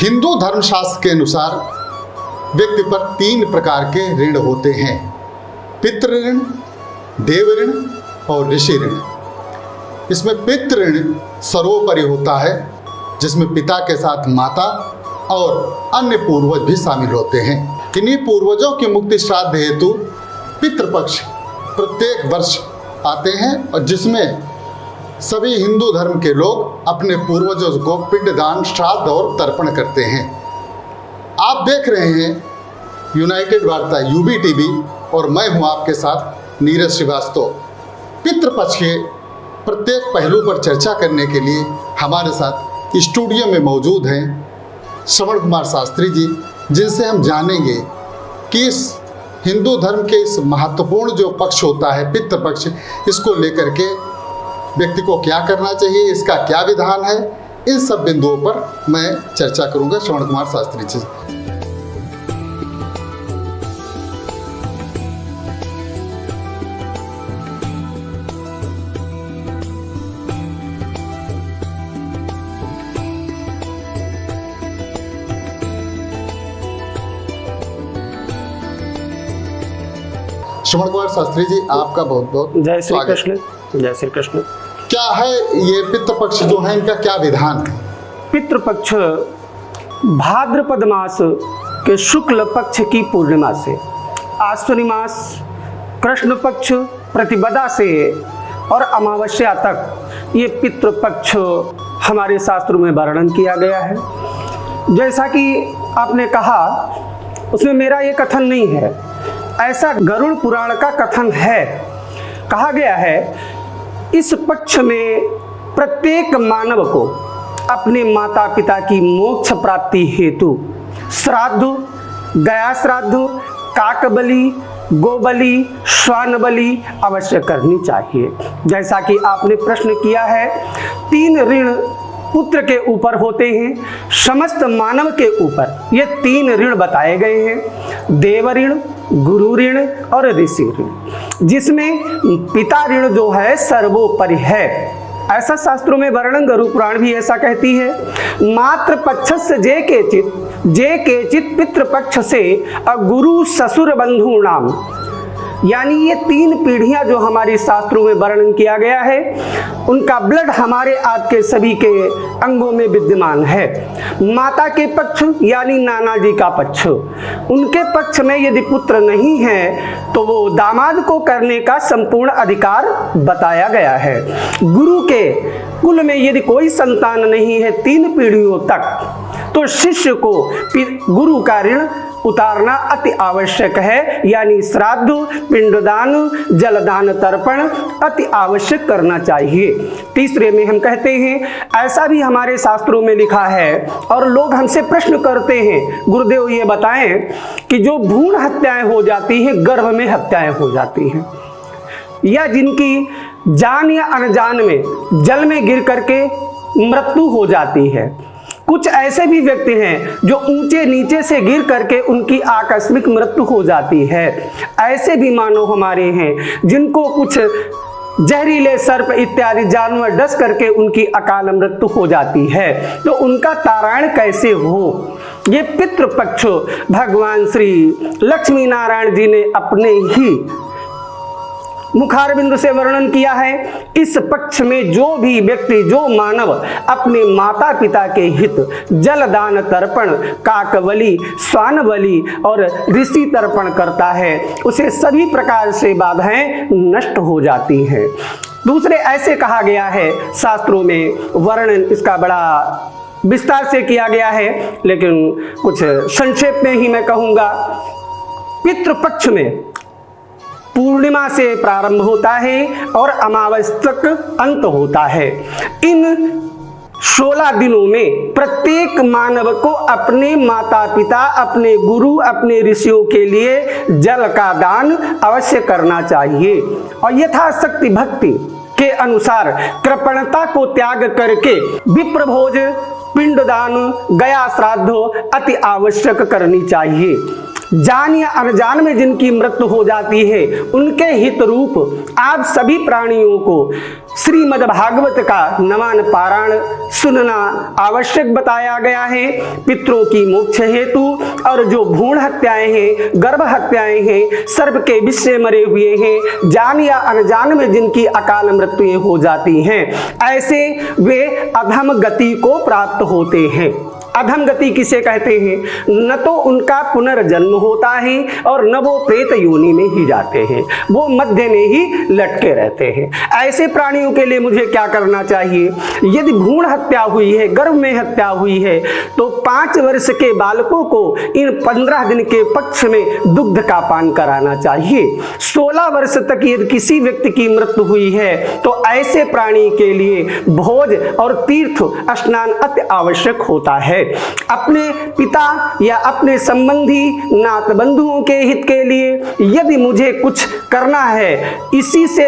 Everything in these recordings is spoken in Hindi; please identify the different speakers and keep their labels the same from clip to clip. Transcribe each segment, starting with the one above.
Speaker 1: हिंदू धर्मशास्त्र के अनुसार व्यक्ति पर 3 प्रकार के ऋण होते हैं: पितृ ऋण, देव ऋण और ऋषि ऋण। इसमें पितृ ऋण सर्वोपरि होता है, जिसमें पिता के साथ माता और अन्य पूर्वज भी शामिल होते हैं। इन्हीं पूर्वजों की मुक्ति श्राद्ध हेतु पितृपक्ष प्रत्येक वर्ष आते हैं और जिसमें सभी हिंदू धर्म के लोग अपने पूर्वजों को पिंडदान, श्राद्ध और तर्पण करते हैं। आप देख रहे हैं यूनाइटेड वार्ता UBTV और मैं हूं आपके साथ नीरज श्रीवास्तव। पितृपक्ष के प्रत्येक पहलू पर चर्चा करने के लिए हमारे साथ स्टूडियो में मौजूद हैं श्रवण कुमार शास्त्री जी, जिनसे हम जानेंगे कि इस हिंदू धर्म के इस महत्वपूर्ण जो पक्ष होता है पितृपक्ष, इसको लेकर के व्यक्ति को क्या करना चाहिए, इसका क्या विधान है, इन सब बिंदुओं पर मैं चर्चा करूंगा श्रवण कुमार शास्त्री जी। श्रवण कुमार शास्त्री जी, आपका बहुत बहुत
Speaker 2: जय श्री कृष्ण। जय श्री कृष्ण।
Speaker 1: क्या है ये पितृपक्ष जो है, इनका क्या विधान है?
Speaker 2: पितृपक्ष भाद्रपद मास के शुक्ल पक्ष की पूर्णिमा से आश्विनी मास कृष्ण पक्ष प्रतिपदा से और अमावस्या तक ये पितृपक्ष हमारे शास्त्रों में वर्णन किया गया है। जैसा कि आपने कहा, उसमें मेरा ये कथन नहीं है, ऐसा गरुड़ पुराण का कथन है। कहा गया है इस पक्ष में प्रत्येक मानव को अपने माता पिता की मोक्ष प्राप्ति हेतु श्राद्ध, गया श्राद्ध, काक बलि, गोबलि, श्वान बलि अवश्य करनी चाहिए। जैसा कि आपने प्रश्न किया है, 3 ऋण पुत्र के ऊपर होते हैं, समस्त मानव के ऊपर ये 3 ऋण बताए गए हैं: देव ऋण, गुरु ऋण और ऋषि ऋण, जिसमें पिता ऋण जो है सर्वोपरि है। ऐसा शास्त्रों में वर्णन गरुड़ पुराण भी ऐसा कहती है। मात्र पक्षस्य जे केचित पितृपक्ष से गुरु ससुर बंधु नाम, यानी ये 3 पीढ़ियां जो हमारी शास्त्रों में वर्णन किया गया है, उनका ब्लड हमारे आपके सभी के अंगों में विद्यमान है। माता के पक्ष यानी नाना जी का पक्ष, उनके पक्ष में यदि पुत्र नहीं है तो वो दामाद को करने का संपूर्ण अधिकार बताया गया है। गुरु के कुल में यदि कोई संतान नहीं है 3 पीढ़ियों तक, तो शिष्य को गुरु का ऋण उतारना अति आवश्यक है, यानी श्राद्ध, पिंडदान, जलदान, तर्पण अति आवश्यक करना चाहिए। तीसरे में हम कहते हैं, ऐसा भी हमारे शास्त्रों में लिखा है और लोग हमसे प्रश्न करते हैं, गुरुदेव ये बताएं कि जो भ्रूण हत्याएं हो जाती हैं, गर्भ में हत्याएं हो जाती हैं, या जिनकी जान या अनजान में जल में गिर करके मृत्यु हो जाती है, कुछ ऐसे भी व्यक्ति हैं जो ऊंचे नीचे से गिर करके उनकी आकस्मिक मृत्यु हो जाती है। ऐसे भी मानव हमारे हैं जिनको कुछ जहरीले सर्प इत्यादि जानवर डस करके उनकी अकाल मृत्यु हो जाती है, तो उनका तारण कैसे हो? ये पितृपक्ष भगवान श्री लक्ष्मी नारायण जी ने अपने ही मुखारबिंदु से वर्णन किया है। इस पक्ष में जो भी व्यक्ति, जो मानव अपने माता पिता के हित जलदान, तर्पण, काकबलि, श्वान बलि और ऋषि तर्पण करता है, उसे सभी प्रकार से बाधाएं नष्ट हो जाती हैं। दूसरे ऐसे कहा गया है, शास्त्रों में वर्णन इसका बड़ा विस्तार से किया गया है, लेकिन कुछ संक्षेप में ही मैं कहूँगा। पितृपक्ष में पूर्णिमा से प्रारंभ होता है और अमावस्या तक अंत होता है। इन 16 दिनों में प्रत्येक मानव को अपने माता पिता, अपने गुरु, अपने ऋषियों के लिए जल का दान अवश्य करना चाहिए और यथाशक्ति भक्ति के अनुसार कृपणता को त्याग करके विप्रभोज, पिंडदान, गया श्राद्ध अति आवश्यक करनी चाहिए। जान या अनजान में जिनकी मृत्यु हो जाती है, उनके हित रूप आप सभी प्राणियों को श्रीमद् भागवत का नवान पारायण सुनना आवश्यक बताया गया है। पितरों की मोक्ष हेतु और जो भ्रूण हत्याएं हैं, गर्भ हत्याएं हैं, सर्प के विष से मरे हुए हैं, जान या अनजान में जिनकी अकाल मृत्युएं हो जाती हैं, ऐसे वे अधम गति को प्राप्त होते हैं। अधम गति किसे कहते हैं? न तो उनका पुनर्जन्म होता है और न वो प्रेत योनि में ही जाते हैं, वो मध्य में ही लटके रहते हैं। ऐसे प्राणियों के लिए मुझे क्या करना चाहिए? यदि भ्रूण हत्या हुई है, गर्भ में हत्या हुई है, तो 5 वर्ष के बालकों को इन 15 दिन के पक्ष में दुग्ध का पान कराना चाहिए। 16 वर्ष तक यदि किसी व्यक्ति की मृत्यु हुई है तो ऐसे प्राणी के लिए भोज और तीर्थ स्नान अति आवश्यक होता है। अपने पिता या अपने संबंधी नात बंधुओं के हित के लिए यदि मुझे कुछ करना है, इसी से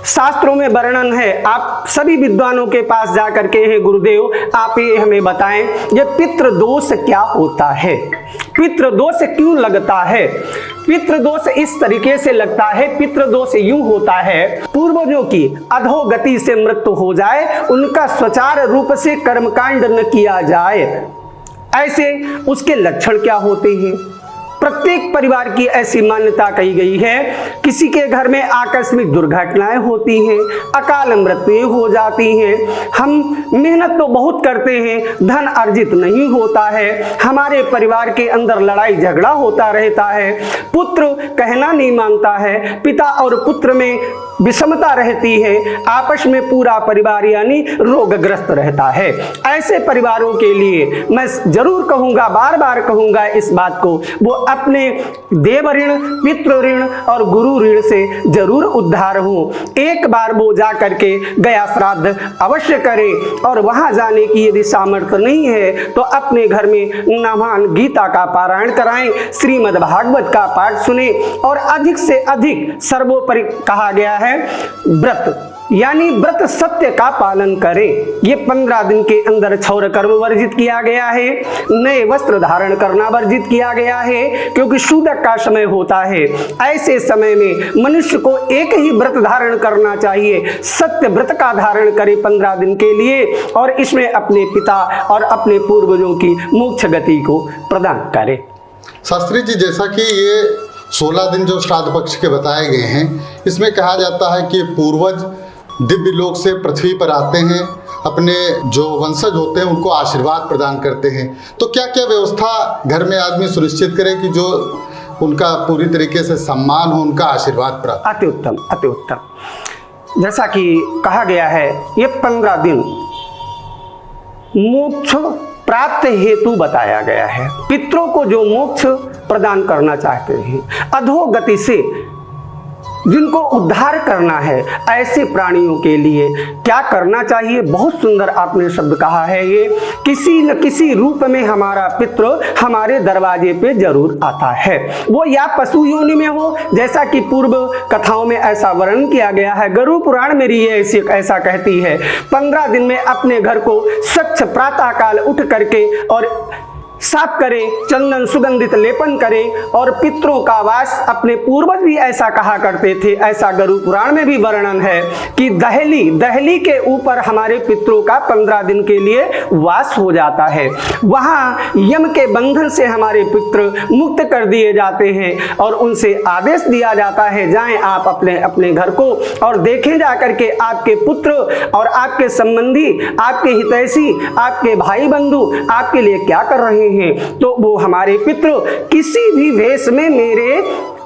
Speaker 2: शास्त्रों में वर्णन है। आप सभी विद्वानों के पास जाकर के, हे गुरुदेव आप ये हमें बताएं, ये पितृदोष क्या होता है, पितृदोष क्यों लगता है? पितृदोष इस तरीके से लगता है, पितृदोष यूं होता है, पूर्वजों की अधोगति से मृत्यु हो जाए, उनका स्वचार रूप से कर्मकांड न किया जाए, ऐसे उसके लक्षण क्या होते हैं? प्रत्येक परिवार की ऐसी मान्यता कही गई है। किसी के घर में आकस्मिक दुर्घटनाएं होती हैं, अकाल मृत्यु हो जाती हैं, हम मेहनत तो बहुत करते हैं, धन अर्जित नहीं होता है, हमारे परिवार के अंदर लड़ाई झगड़ा होता रहता है, पुत्र कहना नहीं मानता है, पिता और पुत्र में विषमता रहती है, आपस में पूरा परिवार यानी रोगग्रस्त रहता है। ऐसे परिवारों के लिए मैं जरूर कहूंगा, बार बार कहूंगा इस बात को, वो अपने देव ऋण, पितृ ऋण और गुरु ऋण से जरूर उद्धार हो। एक बार वो जा करके गया श्राद्ध अवश्य करे, और वहां जाने की यदि सामर्थ्य नहीं है तो अपने घर में नवान गीता का पारायण कराएं, श्रीमद् भागवत का पाठ सुने, और अधिक से अधिक सर्वोपरि कहा गया है व्रत, यानी व्रत सत्य का पालन करें। ये 15 दिन के अंदर क्षौर कर्म वर्जित किया गया है, नए वस्त्र धारण करना वर्जित किया गया है, क्योंकि शूदक का समय होता है। ऐसे समय में मनुष्य को एक ही व्रत धारण करना चाहिए, सत्य व्रत का धारण करे 15 दिन के लिए, और इसमें अपने पिता और अपने पूर्वजों की मोक्ष गति को प्रदान करे।
Speaker 1: शास्त्री जी, जैसा कि ये 16 दिन जो श्राद्ध पक्ष के बताए गए हैं, इसमें कहा जाता है कि पूर्वज दिव्य लोक से पृथ्वी पर आते हैं, अपने जो वंशज होते हैं उनको आशीर्वाद प्रदान करते हैं। तो क्या क्या व्यवस्था घर में आदमी सुनिश्चित करे कि जो उनका पूरी तरीके से सम्मान हो, उनका आशीर्वाद प्राप्त?
Speaker 2: अति उत्तम, अति उत्तम। जैसा कि कहा गया है, ये 15 दिन मोक्ष प्राप्त हेतु बताया गया है। पितरों को जो मोक्ष प्रदान करना चाहते हैं, अधोगति से जिनको उद्धार करना है, ऐसे प्राणियों के लिए क्या करना चाहिए? बहुत सुंदर आपने शब्द कहा है। ये किसी न किसी रूप में हमारा पितृ हमारे दरवाजे पे जरूर आता है, वो या पशु योनि में हो, जैसा कि पूर्व कथाओं में ऐसा वर्णन किया गया है। गरुड़ पुराण मेरी ये ऐसा कहती है, 15 दिन में अपने घर को स्वच्छ प्रातः काल उठ करके और साफ करे, चंदन सुगंधित लेपन करे, और पितरों का वास, अपने पूर्वज भी ऐसा कहा करते थे, ऐसा गरुड़ पुराण में भी वर्णन है कि दहली के ऊपर हमारे पितरों का 15 दिन के लिए वास हो जाता है। वहाँ यम के बंधन से हमारे पितृ मुक्त कर दिए जाते हैं, और उनसे आदेश दिया जाता है, जाएं आप अपने अपने घर को और देखें जा करके आपके पुत्र और आपके संबंधी, आपके हितैषी, आपके भाई बंधु आपके लिए क्या कर रहे हैं। तो वो हमारे पितृ किसी भी वेश में मेरे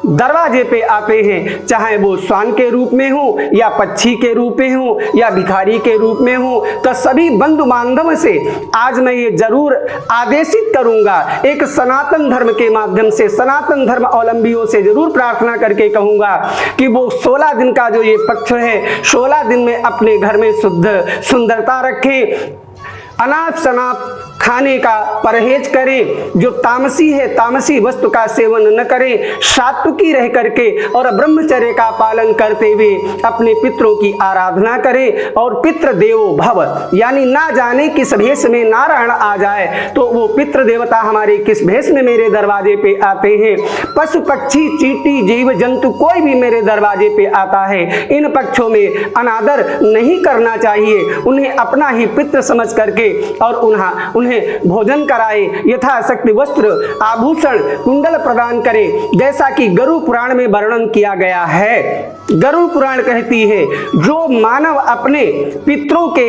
Speaker 2: दरवाजे पे आते हैं, चाहे वो श्वान के रूप में हो या पक्षी के रूप में हो या भिखारी के रूप में हो। तो सभी बंधु बांधव से आज मैं ये जरूर आदेशित करूंगा, एक सनातन धर्म के माध्यम से, सनातन धर्म अवलंबियों से जरूर प्रार्थना करके कहूंगा कि वो 16 दिन का जो ये पक्ष है, 16 दिन में अपने घर में शुद्ध सुंदरता रखें, अनाप शनाप खाने का परहेज करें, जो तामसी है तामसी वस्तु का सेवन न करें, सात्विकी रह करके और ब्रह्मचर्य का पालन करते हुए अपने पितरों की आराधना करें। और पितृ देवो भव, यानी ना जाने किस भेष में नारायण आ जाए तो वो पितृ देवता हमारे किस भेष में मेरे दरवाजे पे आते हैं। पशु पक्षी चींटी जीव जंतु कोई भी मेरे दरवाजे पे आता है, इन पक्षों में अनादर नहीं करना चाहिए, उन्हें अपना ही पितृ समझ करके और उन्हें भोजन कराए, यथाशक्ति वस्त्र आभूषण कुंडल प्रदान करे, जैसा कि गरुड़ पुराण में वर्णन किया गया है। गरुड़ पुराण कहती है, जो मानव अपने पितरों के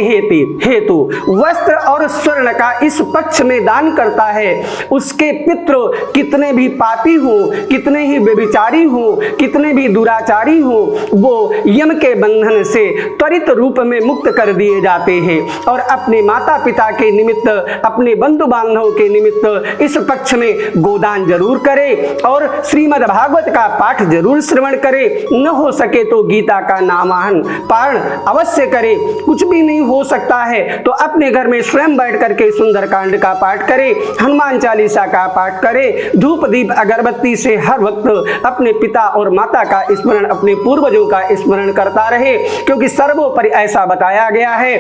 Speaker 2: हेतु वस्त्र और स्वर्ण का इस पक्ष में दान करता है, उसके पितृ कितने भी पापी हो, कितने ही व्यभिचारी हो, कितने भी दुराचारी हो, वो यम के बंधन से त्वरित रूप में मुक्त कर दिए जाते हैं। और अपने माता पिता के निमित्त, अपने बंधु बांधवों के निमित्त इस पक्ष में गोदान जरूर करे और श्रीमद् भागवत का पाठ जरूर श्रवण करे, न हो सके तो गीता का नामाहन पारण अवश्य करे। कुछ भी नहीं हो सकता है तो अपने घर में स्वयं बैठ करके सुंदरकांड का पाठ करे, हनुमान चालीसा का पाठ करे, धूप दीप अगरबत्ती से हर वक्त अपने पिता और माता का स्मरण, अपने पूर्वजों का स्मरण करता रहे, क्योंकि सर्वोपरि ऐसा बताया गया है,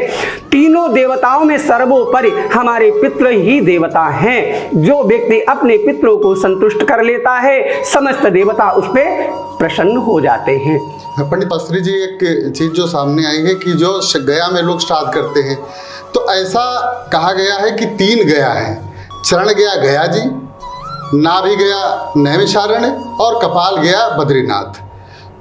Speaker 2: तीनों देवताओं में सर्वोपरि हमारे पितृ ही देवता हैं। जो व्यक्ति अपने पितरों को संतुष्ट कर लेता है, समस्त देवता उस पर प्रसन्न हो जाते हैं।
Speaker 1: पंडित शास्त्री जी, एक चीज जो सामने आई है कि जो गया में लोग श्राद्ध करते हैं, तो ऐसा कहा गया है कि 3 गया है, चरण गया गया जी, नाभि गया नैमिषारण्य और कपाल गया बद्रीनाथ।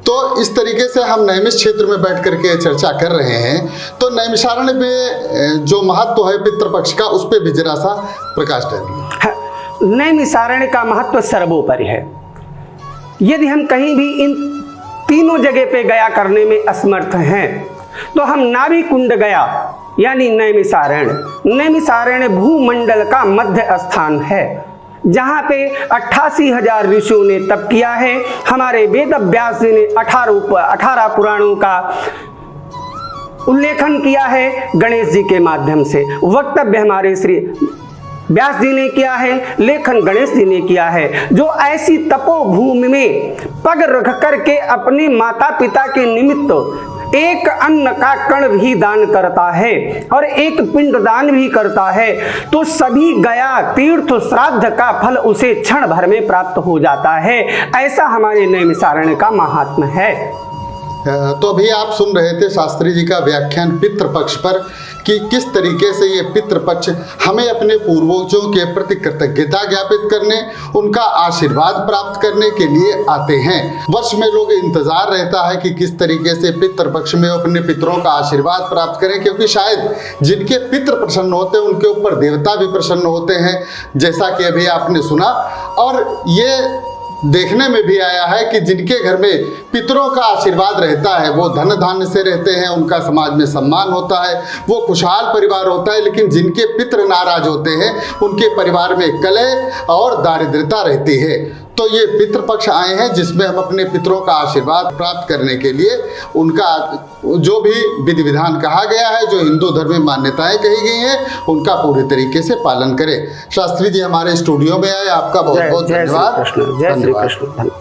Speaker 1: तो इस तरीके से हम नैमिष क्षेत्र में बैठ करके चर्चा कर रहे हैं, तो नैमिषारण्य में जो महत्व है पितृपक्ष का, उस पर भी जरा सा प्रकाश डालिए।
Speaker 2: नैमिषारण्य का महत्व सर्वोपरि है। यदि हम कहीं भी इन तीनों जगह पे गया करने में असमर्थ हैं तो हम नाभि कुंड गया यानी नैमिषारण्य भूमंडल का मध्य स्थान है, जहाँ पे 88,000 ऋषियों ने तप किया है। हमारे वेद व्यास जी ने 18 पुराणों का उल्लेखन किया है गणेश जी के माध्यम से। वक्तव्य हमारे श्री व्यास जी ने किया है, लेखन गणेश जी ने किया है। जो ऐसी तपोभूमि में पग रख करके अपने माता पिता के निमित्त एक अन्न का कण भी दान करता है और एक पिंड दान भी करता है, तो सभी गया तीर्थ श्राद्ध का फल उसे क्षण भर में प्राप्त हो जाता है। ऐसा हमारे नैमिषारण्य का महात्म्य है।
Speaker 1: तो अभी आप सुन रहे थे शास्त्री जी का व्याख्यान पितृपक्ष पर, कि किस तरीके से ये पितृपक्ष हमें अपने पूर्वजों के प्रति कृतज्ञता ज्ञापित करने, उनका आशीर्वाद प्राप्त करने के लिए आते हैं। वर्ष में लोग इंतजार रहता है कि किस तरीके से पितृपक्ष में अपने पितरों का आशीर्वाद प्राप्त करें, क्योंकि शायद जिनके पितृ प्रसन्न होते हैं उनके ऊपर देवता भी प्रसन्न होते हैं, जैसा कि अभी आपने सुना। और ये देखने में भी आया है कि जिनके घर में पितरों का आशीर्वाद रहता है वो धन धान्य से रहते हैं, उनका समाज में सम्मान होता है, वो खुशहाल परिवार होता है। लेकिन जिनके पितृ नाराज होते हैं उनके परिवार में कलह और दारिद्रता रहती है। तो ये पितृपक्ष आए हैं जिसमें हम अपने पितरों का आशीर्वाद प्राप्त करने के लिए उनका जो भी विधि विधान कहा गया है, जो हिंदू धर्म में मान्यताएं कही गई हैं, उनका पूरी तरीके से पालन करें। शास्त्री जी हमारे स्टूडियो में आए, आपका बहुत बहुत धन्यवाद।
Speaker 2: जय श्री कृष्ण।